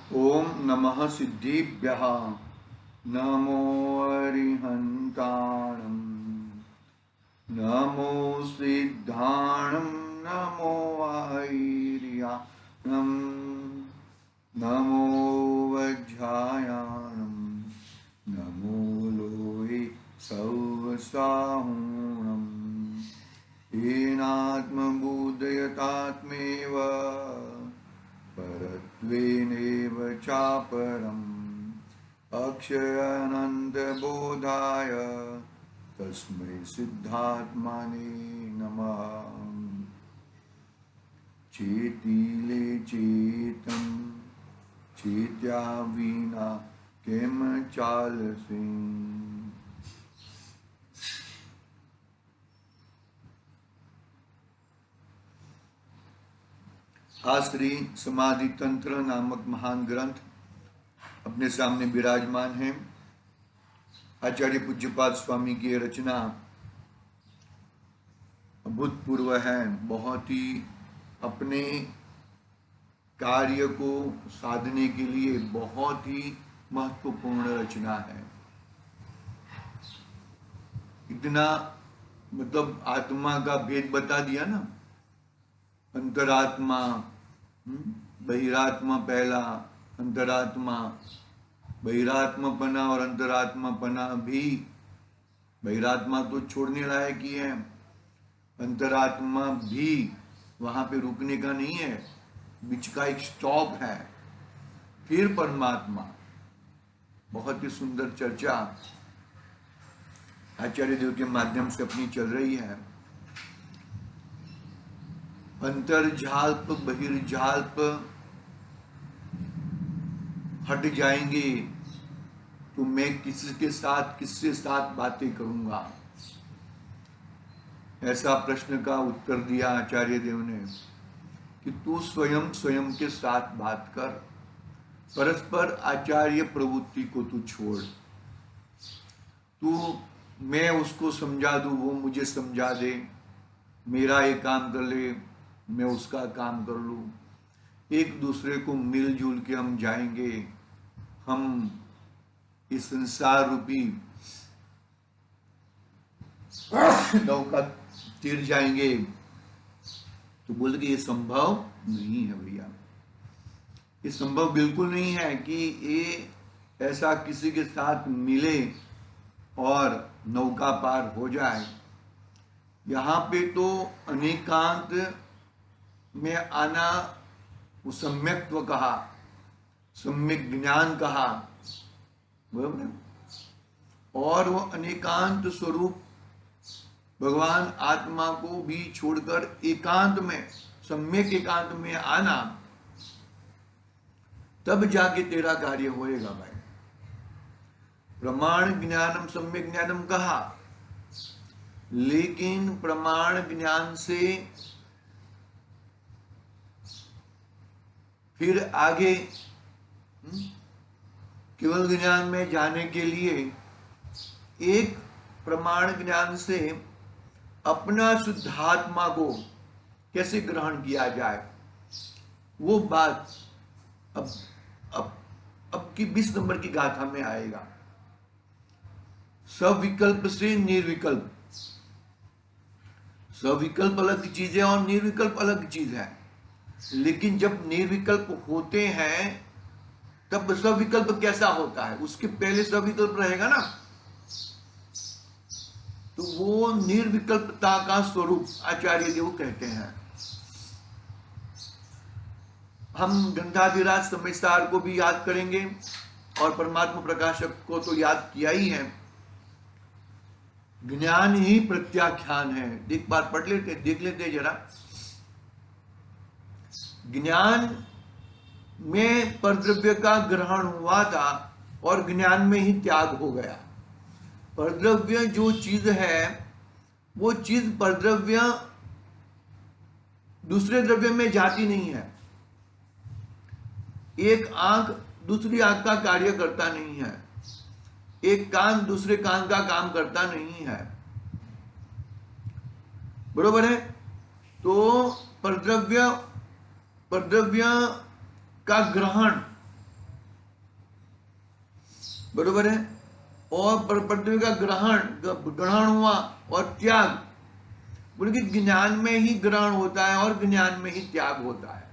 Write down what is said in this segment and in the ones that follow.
ओम नमः सिद्धिभ्यः नमो अरिहन्ताणं नमो सिद्धाणं नमो ऐर्याणं नमो वज्रायाणं नमो लोहे सौवसाहुणम् येनात्मबोधयतात्मेव परत्वेनेव चापरम् अक्षयानन्दबोधाय तस्मै सिद्धात्मने नमः। चेतिले चेतं चेत्या विना किम चालसे। श्री समाधि तंत्र नामक महान ग्रंथ अपने सामने विराजमान है। आचार्य पूज्यपाद स्वामी की रचना अभूतपूर्व है। बहुत ही अपने कार्य को साधने के लिए बहुत ही महत्वपूर्ण रचना है। इतना मतलब आत्मा का भेद बता दिया ना। अंतरात्मा, बहिरात्मा पहला, अंतरात्मा, बहिरात्मापना और अंतरात्मापना भी। बहिरात्मा तो छोड़ने लायक ही है, अंतरात्मा भी वहां पे रुकने का नहीं है, बीच का एक स्टॉप है। फिर परमात्मा। बहुत ही सुंदर चर्चा आचार्य देव के माध्यम से अपनी चल रही है। अंतर्जाल्प बहिर्जाल्प हट जाएंगे तो मैं किसके साथ बातें करूंगा। ऐसा प्रश्न का उत्तर दिया आचार्य देव ने कि तू स्वयं के साथ बात कर। परस्पर आचार्य प्रवृत्ति को तू छोड़। तू मैं उसको समझा दूं, वो मुझे समझा दे, मेरा ये काम कर ले, मैं उसका काम कर लूं, एक दूसरे को मिलजुल के हम जाएंगे, हम इस संसार रूपी नौका तीर जाएंगे। तो बोल के ये संभव नहीं है भैया, ये संभव बिल्कुल नहीं है कि ये ऐसा किसी के साथ मिले और नौका पार हो जाए। यहाँ पे तो अनेकांत में आना, वो सम्यक्त्व कहा, सम्यक ज्ञान कहा, बराबर। और वो अनेकांत स्वरूप भगवान आत्मा को भी छोड़कर एकांत में, सम्यक एकांत में आना, तब जाके तेरा कार्य होएगा भाई। प्रमाण ज्ञानम सम्यक ज्ञानम कहा, लेकिन प्रमाण ज्ञान से फिर आगे केवल ज्ञान में जाने के लिए एक प्रमाण ज्ञान से अपना शुद्धात्मा को कैसे ग्रहण किया जाए, वो बात अब की 20 नंबर की गाथा में आएगा। सविकल्प से निर्विकल्प, सविकल्प अलग चीज है और निर्विकल्प अलग चीज है। लेकिन जब निर्विकल्प होते हैं तब सविकल्प कैसा होता है, उसके पहले सविकल्प रहेगा ना। तो वो निर्विकल्पता का स्वरूप आचार्य देव कहते हैं। हम ग्रंथाधिराज समयसार को भी याद करेंगे और परमात्मा प्रकाशक को तो याद किया ही है। ज्ञान ही प्रत्याख्यान है। एक बार पढ़ लेते, देख लेते जरा। ज्ञान में परद्रव्य का ग्रहण हुआ था और ज्ञान में ही त्याग हो गया। परद्रव्य जो चीज है, वो चीज परद्रव्य दूसरे द्रव्य में जाती नहीं है। एक आंख दूसरी आंख का कार्य करता नहीं है, एक कान दूसरे कान का काम करता नहीं है, बरोबर है। तो परद्रव्य का ग्रहण बरोबर है। और पृथ्वी का ग्रहण ग्रहण हुआ और त्याग, बोले कि ज्ञान में ही ग्रहण होता है और ज्ञान में ही त्याग होता है।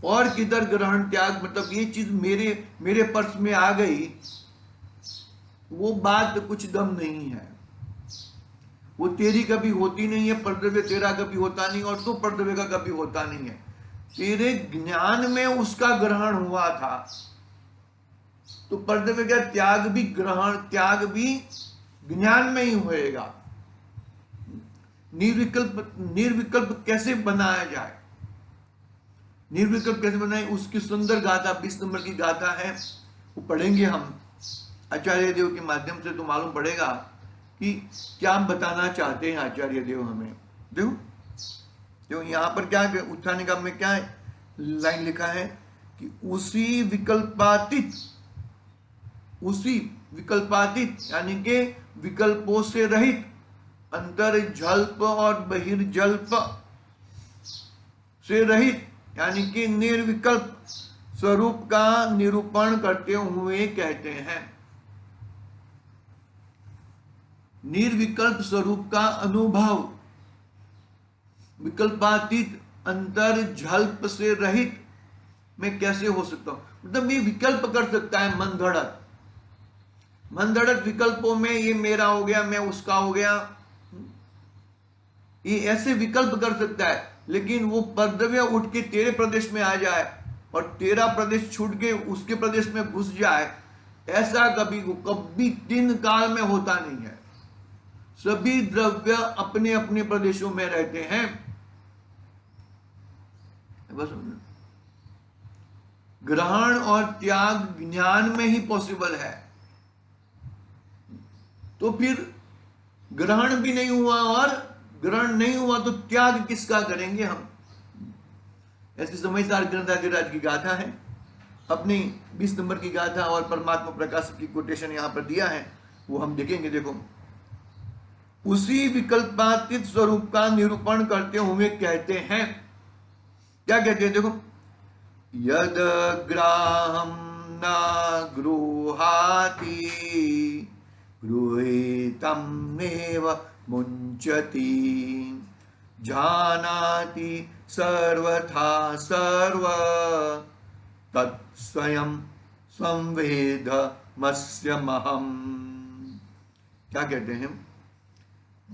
और किधर ग्रहण त्याग, मतलब ये चीज मेरे पर्स में आ गई, वो बात कुछ दम नहीं है। वो तेरी कभी होती नहीं है, परद्रव्य तेरा कभी होता नहीं, और तू परद्रव्य का कभी होता नहीं है। तेरे ज्ञान में उसका ग्रहण हुआ था, तो परद्रव्य का त्याग भी ज्ञान में ही होएगा। निर्विकल्प कैसे बनाया जाए, निर्विकल्प कैसे बनाए, उसकी सुंदर गाथा 20 नंबर की गाथा है, वो पढ़ेंगे हम आचार्य देव के माध्यम से, तो मालूम पड़ेगा कि क्या बताना चाहते हैं आचार्य देव हमें। देखो जो यहाँ पर क्या उत्थान निगम में क्या लाइन लिखा है कि उसी विकल्पातीत यानी के विकल्पों से रहित, अंतर जल्प और बहिर्जल्प से रहित यानी कि निर्विकल्प स्वरूप का निरूपण करते हुए कहते हैं। निर्विकल्प स्वरूप का अनुभव विकल्पातीत अंतर झल्प से रहित में कैसे हो सकता हूं, मतलब ये विकल्प कर सकता है मन धड़क विकल्पों में, ये मेरा हो गया, मैं उसका हो गया, ये ऐसे विकल्प कर सकता है। लेकिन वो परद्रव्य उठ के तेरे प्रदेश में आ जाए और तेरा प्रदेश छूट के उसके प्रदेश में घुस जाए, ऐसा कभी 3 काल में होता नहीं है। सभी द्रव्य अपने अपने प्रदेशों में रहते हैं। बस ग्रहण और त्याग ज्ञान में ही पॉसिबल है, तो फिर ग्रहण भी नहीं हुआ और ग्रहण नहीं हुआ तो त्याग किसका करेंगे हम। ऐसी समझदार ग्रंथाधिराज की गाथा है, अपनी 20 नंबर की गाथा, और परमात्मा प्रकाश की कोटेशन यहां पर दिया है, वो हम देखेंगे। देखो उसी विकल्पातीत स्वरूप का निरूपण करते हुए कहते हैं, क्या कहते हैं, देखो यद ग्राहम न गृहाति गृहीतम नेव मुंचति जानाति सर्वथा सर्व तत्स्वयं संवेदमस्यमहम्। क्या कहते हैं,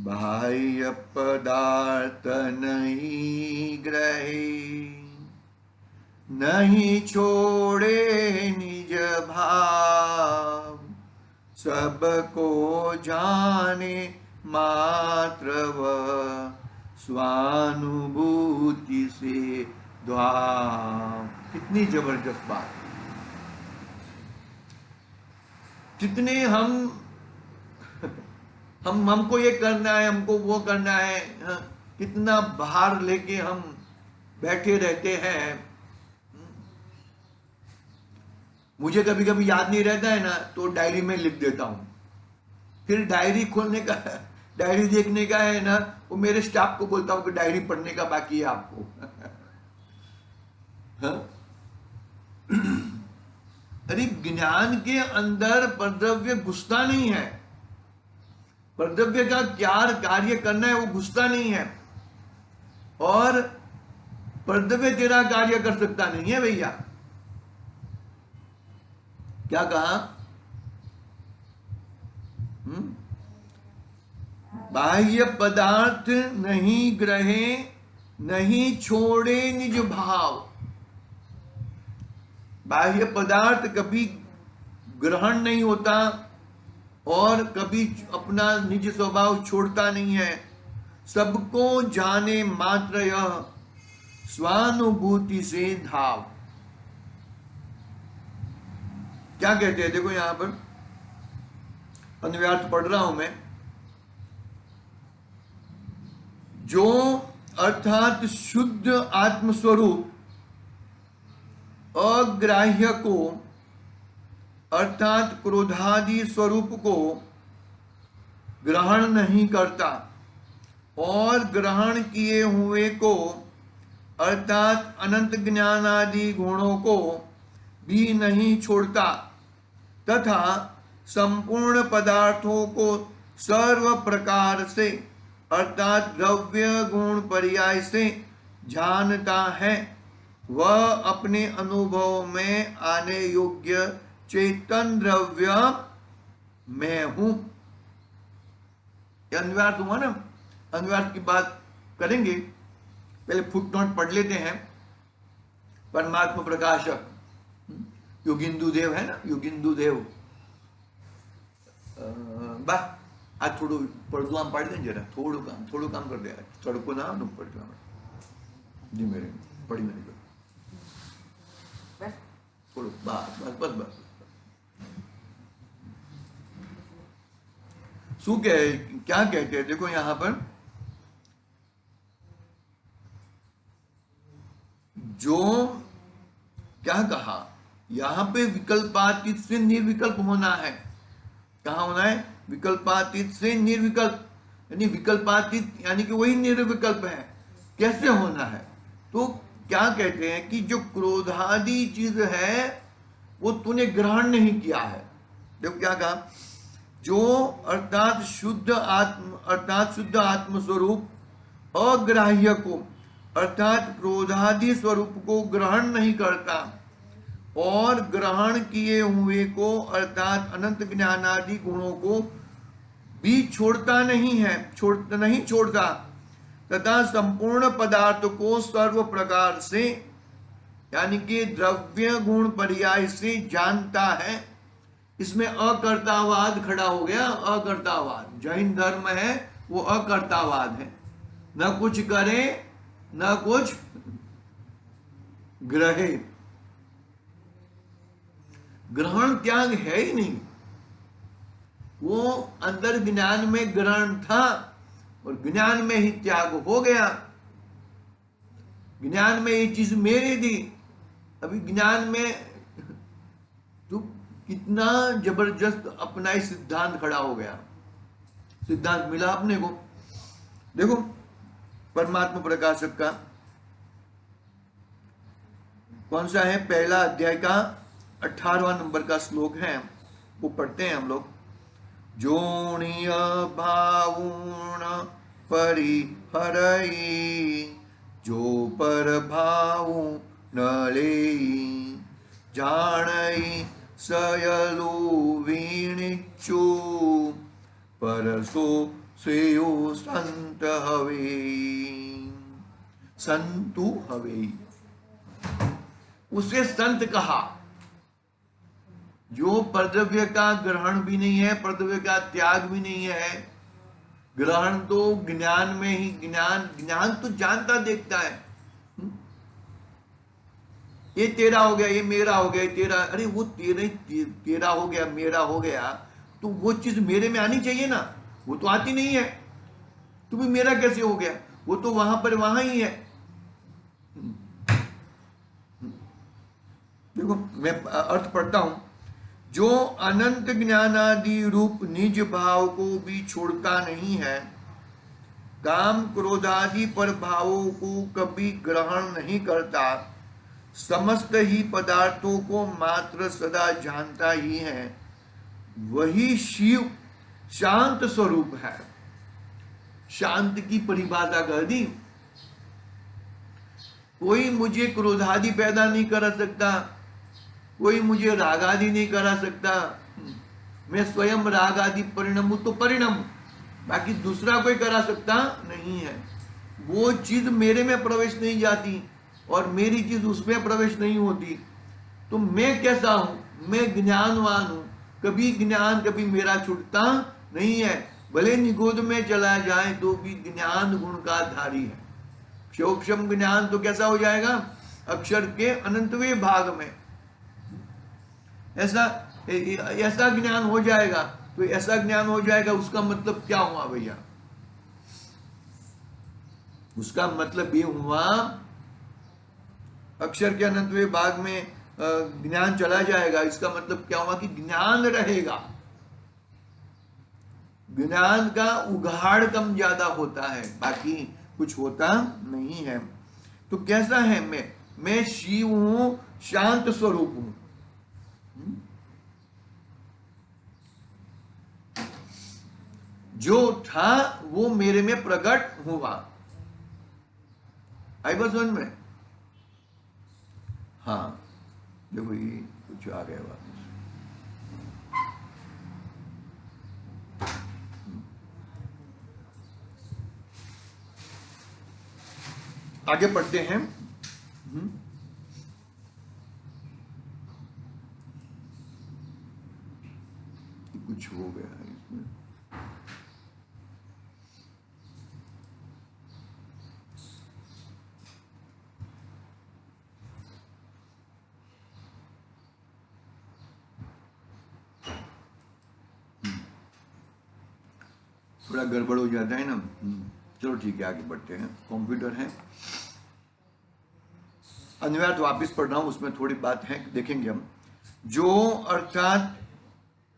बाह्य पदार्थ नहीं ग्रहे, नहीं छोड़े निज भाव, सबको जाने मात्र वह स्वानुभूति से द्वार। कितनी जबरदस्त बात। जितने हमको ये करना है, हमको वो करना है, कितना भार लेके हम बैठे रहते हैं। मुझे कभी कभी याद नहीं रहता है ना, तो डायरी में लिख देता हूं, फिर डायरी खोलने का, डायरी देखने का है ना, वो मेरे स्टाफ को बोलता हूं कि डायरी पढ़ने का बाकी है आपको। अरे ज्ञान के अंदर परद्रव्य घुसता नहीं है, परद्रव्य का क्या कार्य करना है वो घुसता नहीं है, और परद्रव्य तेरा कार्य कर सकता नहीं है भैया। क्या कहा, बाह्य पदार्थ नहीं ग्रहे, नहीं छोड़े निज भाव। बाह्य पदार्थ कभी ग्रहण नहीं होता और कभी अपना निज स्वभाव छोड़ता नहीं है। सबको जाने मात्र यह स्वानुभूति से धाव। क्या कहते हैं, देखो यहां पर अन्वयार्थ पढ़ रहा हूं मैं। जो अर्थात शुद्ध आत्मस्वरूप अग्राह्य को अर्थात क्रोधादि स्वरूप को ग्रहण नहीं करता और ग्रहण किए हुए को अर्थात अनंत ज्ञान आदि गुणों को भी नहीं छोड़ता तथा संपूर्ण पदार्थों को सर्व प्रकार से अर्थात द्रव्य गुण पर्याय से जानता है, वह अपने अनुभव में आने योग्य चेतन द्रव्य मैं हूं। अन्वयार्थ हुआ ना, अन्वयार्थ की बात करेंगे, पहले फुटनोट पढ़ लेते हैं। परमात्मा प्रकाशक योगिंदु देव है ना, योगिंदु देव बा आज थोड़ू પડતું આમ પાડી દે જરા, થોડું કામ કરી દે, તડકો ના આવે પડતું જી મેરે પડી નહીં બસ થોડું બસ બસ બસ બસ શું कह क्या कहते हैं, देखो यहां पर जो क्या कहा, यहां पे विकल्पातीत से निर्विकल्प होना है। कहा होना है, विकल्पातीत से निर्विकल्प, यानी विकल्पातीत यानी कि वही निर्विकल्प है। कैसे होना है, तो क्या कहते हैं कि जो क्रोधादि चीज है वो तूने ग्रहण नहीं किया है। देखो क्या कहा, जो अर्थात शुद्ध आत्म स्वरूप अग्राह्य को अर्थात क्रोधादि स्वरूप को ग्रहण नहीं करता और ग्रहण किए हुए को अर्थात अनंत ज्ञानादि गुणों को भी छोड़ता नहीं है, नहीं छोड़ता तथा संपूर्ण पदार्थ को सर्व प्रकार से यानी कि द्रव्य गुण पर्याय से जानता है। इसमें अकर्तावाद खड़ा हो गया, अकर्तावाद जैन धर्म है वो अकर्तावाद है, न कुछ करे न कुछ ग्रहे, ग्रहण त्याग है ही नहीं। वो अंदर ज्ञान में ग्रहण था और ज्ञान में ही त्याग हो गया। ज्ञान में ये चीज मेरी थी, अभी ज्ञान में तो कितना जबरदस्त अपना ही सिद्धांत खड़ा हो गया, सिद्धांत मिला अपने को। देखो परमात्मा प्रकाशक का कौन सा है, पहला अध्याय का 18वां नंबर का श्लोक है, वो पढ़ते हैं हम लोग। जोणीय भावुण परिहरई जो पर भावु न लेई जाणई सयलु वीणिच्चु परसो सेयो संत हवे, संतु हवे, उसे संत कहा जो परद्रव्य का ग्रहण भी नहीं है, परद्रव्य का त्याग भी नहीं है। ग्रहण तो ज्ञान में ही, ज्ञान तो जानता देखता है, ये तेरा हो गया, ये मेरा हो गया, तेरा, अरे वो तेरा हो गया, मेरा हो गया, तो वो चीज मेरे में आनी चाहिए ना, वो तो आती नहीं है। तो भी मेरा कैसे हो गया, वो तो वहां पर वहां ही है। देखो मैं अर्थ पढ़ता हूं, जो अनंत ज्ञानादि रूप निज भाव को भी छोड़ता नहीं है, काम क्रोधादि पर भावों को कभी ग्रहण नहीं करता, समस्त ही पदार्थों को मात्र सदा जानता ही है, वही शिव शांत स्वरूप है। शांत की परिभाषा कर दी, कोई मुझे क्रोधादि पैदा नहीं करा सकता, कोई मुझे राग आदि नहीं करा सकता, मैं स्वयं राग आदि परिणमू तो परिणम, बाकी दूसरा कोई करा सकता नहीं है। वो चीज मेरे में प्रवेश नहीं जाती और मेरी चीज उसमें प्रवेश नहीं होती, तो मैं कैसा हूं, मैं ज्ञानवान हूं, कभी ज्ञान कभी मेरा छूटता नहीं है, भले निगोद में चला जाए तो भी ज्ञान गुण का धारी है। क्षोक्षम ज्ञान तो कैसा हो जाएगा, अक्षर के अनंतवें भाग में ऐसा ज्ञान हो जाएगा। तो ऐसा ज्ञान हो जाएगा, उसका मतलब क्या हुआ भैया, उसका मतलब ये हुआ अक्षर के अनंतवें भाग में ज्ञान चला जाएगा, इसका मतलब क्या हुआ कि ज्ञान रहेगा, ज्ञान का उघाड़ कम ज्यादा होता है, बाकी कुछ होता नहीं है। तो कैसा है मैं शिव हूं, शांत स्वरूप हूं, जो था वो मेरे में प्रकट हुआ। आई बात समझ में? हाँ देखो ये कुछ आ गया वापस। आगे पढ़ते हैं। कुछ हो गया है इसमें। थोड़ा गड़बड़ हो जाता है ना। चलो ठीक है, आगे बढ़ते हैं। कंप्यूटर है, अन्वय तो वापिस पढ़ रहा हूं, उसमें थोड़ी बात है, देखेंगे हम। जो अर्थात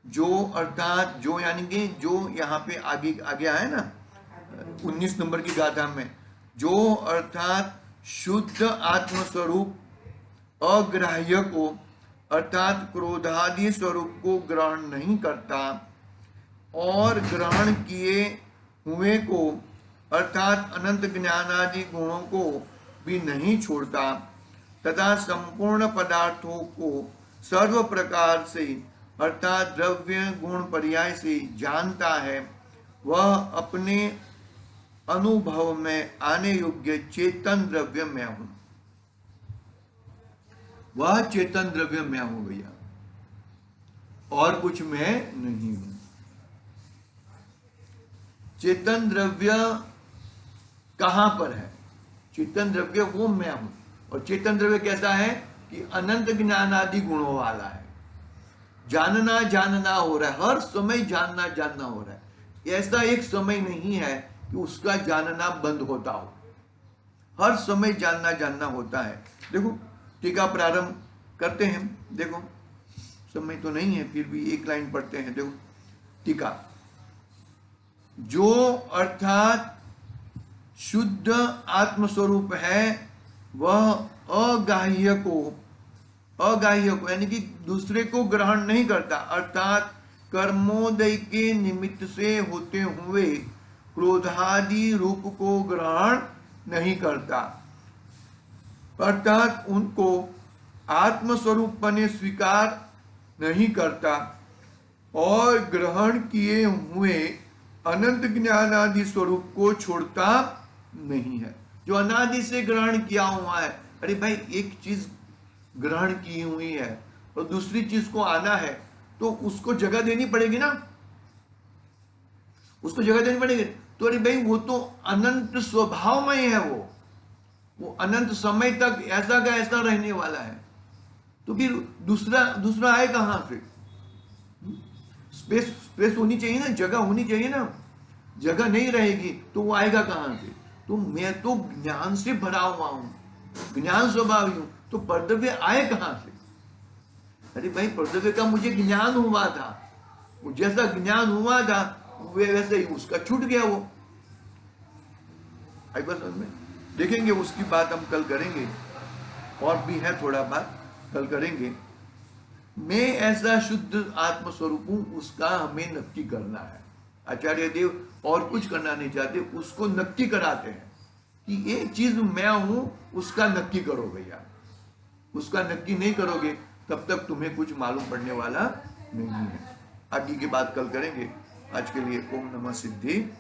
जो यानी कि जो यहाँ पे आगे आगे आया ना 19 नंबर की गाथा में, जो अर्थात शुद्ध आत्मस्वरूप अग्राह्य को अर्थात क्रोधादि स्वरूप को ग्रहण नहीं करता और ग्रहण किए हुए को अर्थात अनंत ज्ञानादि गुणों को भी नहीं छोड़ता तथा संपूर्ण पदार्थों को सर्व प्रकार से अर्थात द्रव्य गुण पर्याय से जानता है, वह अपने अनुभव में आने योग्य चेतन द्रव्य में हूं। वह चेतन द्रव्य में हूं भैया, और कुछ मैं नहीं हूं। चेतन द्रव्य कहां पर है? चेतन द्रव्य वो मैं हूं। और चेतन द्रव्य कैसा है कि अनंत ज्ञान आदि गुणों वाला है। जानना हो रहा है, हर समय जानना हो रहा है। ऐसा एक समय नहीं है कि उसका जानना बंद होता हो, हर समय जानना होता है। देखो टीका प्रारंभ करते हैं। देखो समय तो नहीं है, फिर भी एक लाइन पढ़ते हैं। देखो टीका, जो अर्थात शुद्ध आत्मस्वरूप है वह अग्राह्य को यानी कि दूसरे को ग्रहण नहीं करता, अर्थात कर्मोदय के निमित्त से होते हुए क्रोधादि रूप को ग्रहण नहीं करता, अर्थात उनको आत्मस्वरूप ने स्वीकार नहीं करता और ग्रहण किए हुए अनंत ज्ञान आदि स्वरूप को छोड़ता नहीं है। जो अनादि से ग्रहण किया हुआ है, अरे भाई एक चीज ग्रहण की हुई है और दूसरी चीज को आना है तो उसको जगह देनी पड़ेगी ना, उसको जगह देनी पड़ेगी। तो अरे भाई वो तो अनंत स्वभावमय है, वो अनंत समय तक ऐसा का ऐसा रहने वाला है। तो फिर दूसरा आए कहां से? स्पेस होनी चाहिए ना, जगह होनी चाहिए ना। जगह नहीं रहेगी तो वो आएगा कहां से? तो मैं तो ज्ञान से भरा हुआ हूं, ज्ञान स्वभावी हूं, तो परद्रव्य आए कहां से? अरे भाई परद्रव्य का मुझे ज्ञान हुआ था, वो जैसा ज्ञान हुआ था वैसे ही उसका छूट गया वो। आई बात समझ में? देखेंगे उसकी बात हम कल करेंगे, और भी है थोड़ा बात कल करेंगे। मैं ऐसा शुद्ध आत्मस्वरूप हूं, उसका हमें नक्की करना है। आचार्य देव और कुछ करना नहीं चाहते, उसको नक्की कराते हैं कि एक चीज मैं हूं, उसका नक्की करो भैया। उसका नक्की नहीं करोगे तब तक तुम्हें कुछ मालूम पड़ने वाला नहीं है। आगे की बात कल करेंगे। आज के लिए ओम नमः सिद्धि।